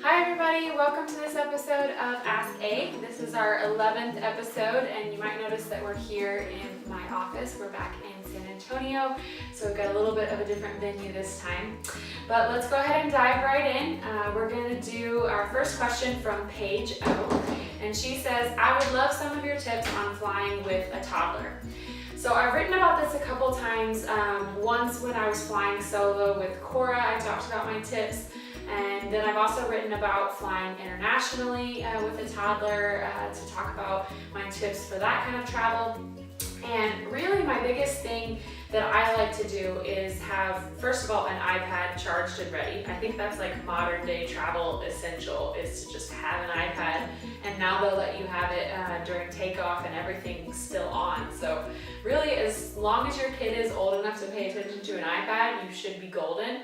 Hi everybody, welcome to this episode of Ask A. This is our 11th episode and you might notice that we're here in my office. We're back in San Antonio, so we've got a little bit of a different venue this time. But let's go ahead and dive right in. We're going to do our first question from Paige O. And she says, I would love some of your tips on flying with a toddler. So I've written about this a couple times. Once when I was flying solo with Cora, I talked about my tips. And then I've also written about flying internationally with a toddler to talk about my tips for that kind of travel. And really my biggest thing that I like to do is have, first of all, an iPad charged and ready. I think that's like modern day travel essential, is to just have an iPad. And now they'll let you have it during takeoff and everything's still on. So really, as long as your kid is old enough to pay attention to an iPad, you should be golden.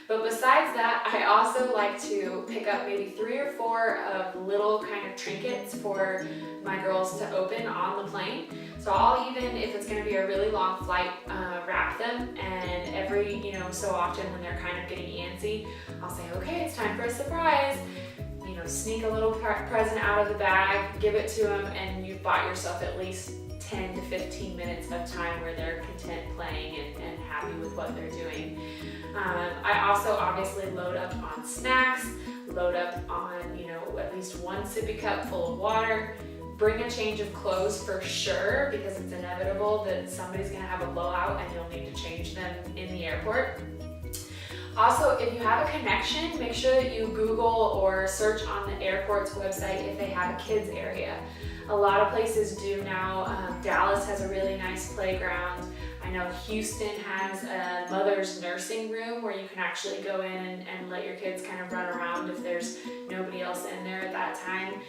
But besides that, I also like to pick up maybe 3 or 4 of little kind of trinkets for my girls to open on the plane. So I'll even, if it's going to be a really long flight, wrap them, and every, so often when they're kind of getting antsy, I'll say, okay, it's time for a surprise. Sneak a little present out of the bag, give it to them, and you've bought yourself at least 10 to 15 minutes of time where they're content playing and happy with what they're doing. I also obviously load up on snacks, load up on, at least one sippy cup full of water. Bring a change of clothes for sure, because it's inevitable that somebody's gonna have a blowout and you'll need to change them in the airport. Also, if you have a connection, make sure that you Google or search on the airport's website if they have a kids area. A lot of places do now. Dallas has a really nice playground. I know Houston has a mother's nursing room where you can actually go in and let your kids kind of run around if there's nobody else in there at that time.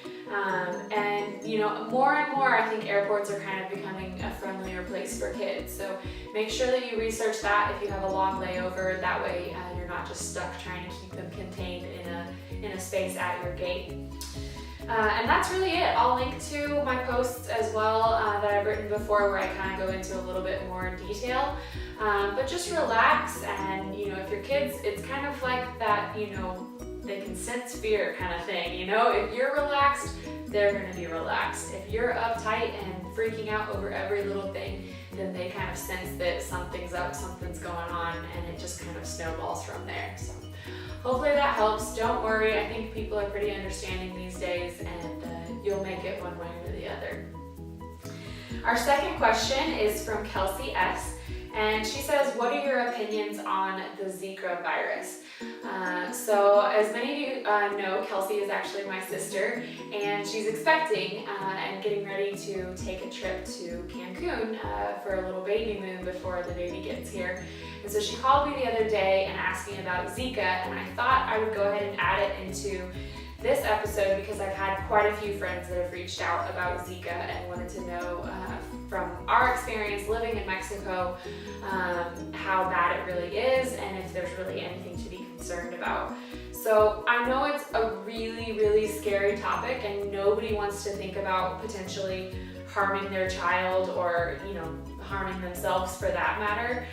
More and more I think airports are kind of becoming a friendlier place for kids. So make sure that you research that if you have a long layover. That way you're not just stuck trying to keep them contained in a space at your gate. And that's really it. I'll link to my posts as well that I've written before where I kind of go into a little bit more detail. But just relax, and if your kids, it's kind of like that, they can sense fear kind of thing. If you're relaxed, they're going to be relaxed. If you're uptight and freaking out over every little thing, then they kind of sense that something's up, something's going on, and it just kind of snowballs from there. So hopefully that helps. Don't worry, I think people are pretty understanding these days, and you'll make it one way or the other. Our second question is from Kelsey S. And she says, what are your opinions on the Zika virus? So as many of you know, Kelsey is actually my sister, and she's expecting and getting ready to take a trip to Cancun for a little baby moon before the baby gets here. And so she called me the other day and asked me about Zika, and I thought I would go ahead and add it into this episode because I've had quite a few friends that have reached out about Zika and wanted to know from our experience living in Mexico how bad it really is and if there's really anything to be concerned about. So I know it's a really, really scary topic and nobody wants to think about potentially harming their child or harming themselves for that matter.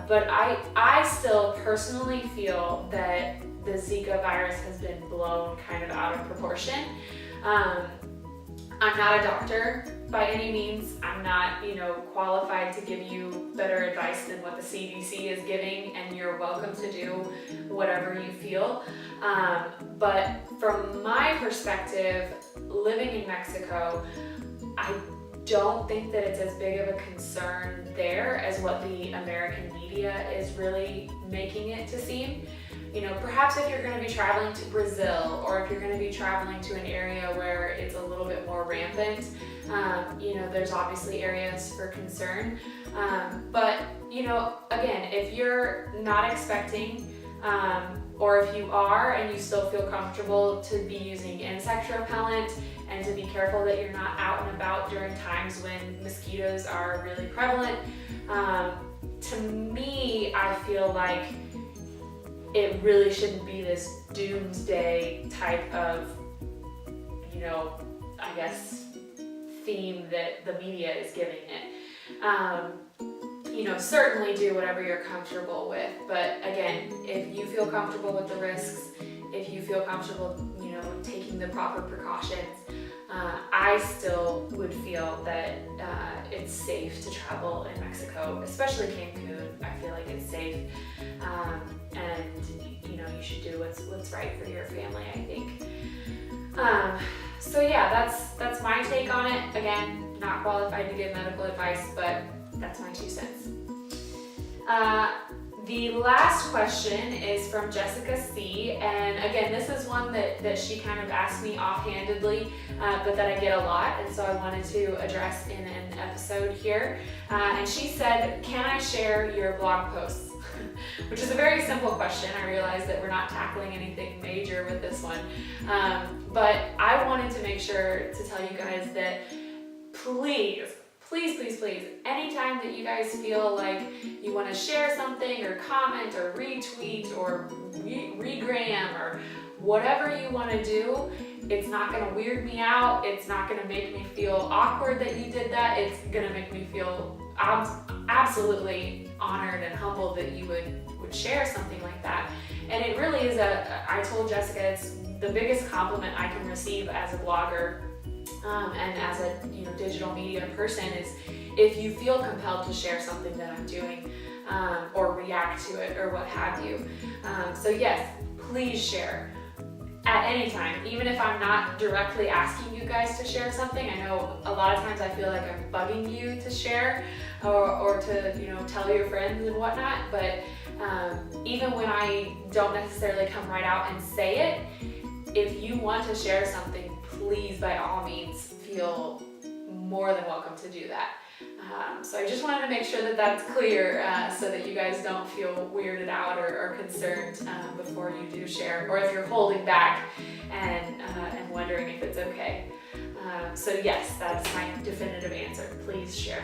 But I still personally feel that the Zika virus has been blown kind of out of proportion. I'm not a doctor by any means. I'm not, qualified to give you better advice than what the CDC is giving, and you're welcome to do whatever you feel. But from my perspective, living in Mexico, I don't think that it's as big of a concern there as what the American media is really making it to seem. Perhaps if you're going to be traveling to Brazil or if you're going to be traveling to an area where it's a little bit more rampant, there's obviously areas for concern. But again, if you're not expecting, or if you are and you still feel comfortable to be using insect repellent and to be careful that you're not out and about during times when mosquitoes are really prevalent, to me, I feel like it really shouldn't be this doomsday type of, theme that the media is giving it. Certainly do whatever you're comfortable with, but again, if you feel comfortable with the risks, if you feel comfortable, taking the proper precautions, I still would feel that it's safe to travel in Mexico, especially Cancun. I feel like it's safe, and you should do what's right for your family, I think. So yeah, that's my take on it. Again, not qualified to give medical advice, but that's my 2 cents. The last question is from Jessica C. And again, this is one that she kind of asked me offhandedly, but that I get a lot, and so I wanted to address in an episode here. And she said, can I share your blog posts? Which is a very simple question. I realize that we're not tackling anything major with this one. But I wanted to make sure to tell you guys that please, anytime that you guys feel like you want to share something or comment or retweet or regram or whatever you want to do, it's not going to weird me out. It's not going to make me feel awkward that you did that. It's going to make me feel absolutely honored and humbled that you would share something like that. And it really is I told Jessica, it's the biggest compliment I can receive as a blogger and as a digital media person is if you feel compelled to share something that I'm doing or react to it or what have you. So yes, please share at any time, even if I'm not directly asking you guys to share something. I know a lot of times I feel like I'm bugging you to share or to tell your friends and whatnot, but even when I don't necessarily come right out and say it, if you want to share something, please by all means feel more than welcome to do that. So I just wanted to make sure that that's clear so that you guys don't feel weirded out or concerned before you do share, or if you're holding back and wondering if it's okay. So yes, that's my definitive answer. Please share.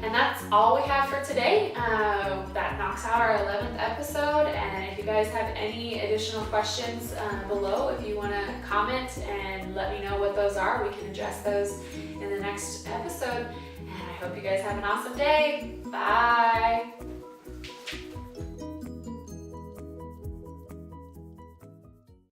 And that's all we have for today. That knocks out our 11th episode. And if you guys have any additional questions below, if you want to comment and let me know what those are, we can address those in the next episode. And I hope you guys have an awesome day. Bye.